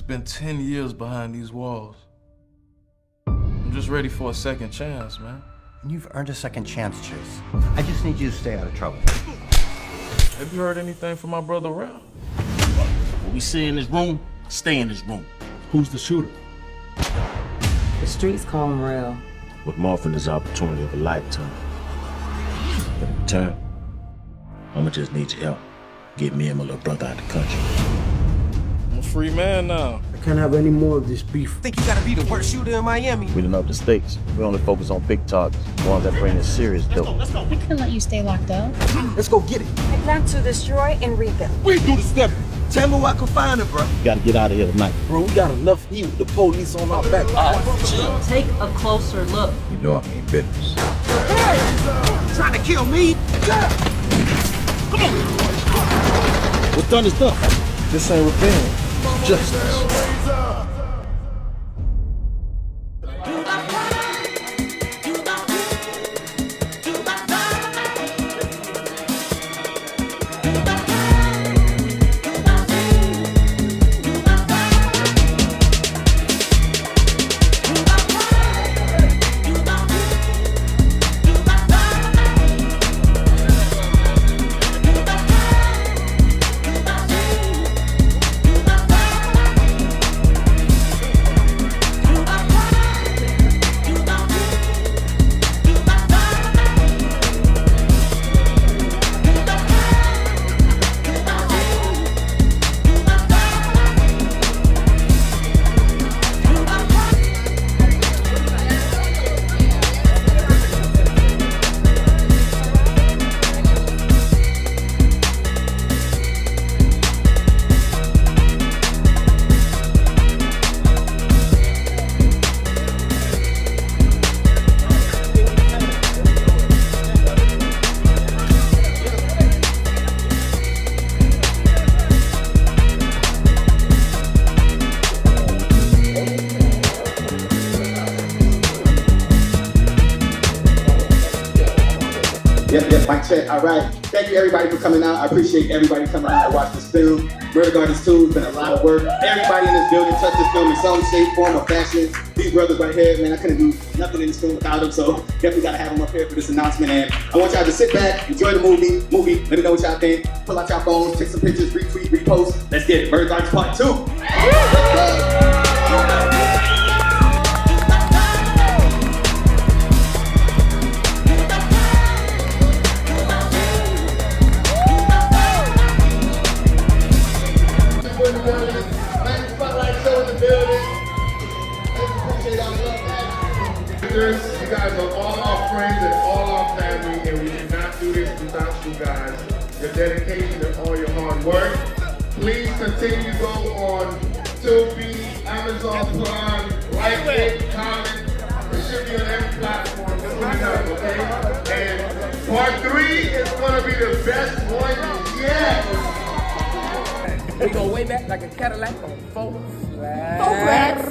been 10 years behind these walls. I'm just ready for a second chance, man. You've earned a second chance, Chase. I just need you to stay out of trouble. Have you heard anything from my brother Ralph? What we see in this room, stay in this room. Who's the shooter? The streets call him real. With Marvin is the opportunity of a lifetime. But in return, I'ma just need your help. Get me and my little brother out of the country. I'm a free man now. I can't have any more of this beef. Think you gotta be the worst shooter in Miami? We done up the stakes. We only focus on big targets, ones that bring in serious dope. We couldn't let you stay locked up. Let's go get it. I plan to destroy and rebuild. We do the step. Tell me where I can find her, bro. You gotta get out of here tonight. Bro, we got enough heat with the police on our back. Take a closer look. You know I mean business. Trying to kill me? Come on! What's done is done. This ain't revenge. Justice. Yep, mic check. All right. Thank you, everybody, for coming out. I appreciate everybody coming out to watch this film. Murder Gardens 2 has been a lot of work. Everybody in this building touched this film in some shape, form, or fashion. These brothers right here, man, I couldn't do nothing in this film without them, so definitely got to have them up here for this announcement. And I want y'all to sit back, enjoy the movie. Let me know what y'all think. Pull out your phones, take some pictures, retweet, repost. Let's get it. Murder Gardens Part 2. Let's go. You guys are all our friends and all our family, and we cannot do this without you guys. Your dedication and all your hard work. Please continue to go on Tubi, Amazon Prime, like it, comment. It should be on every platform. Just let me know, okay? And part 3 is gonna be the best one yet. We go way back like a Cadillac on four flats.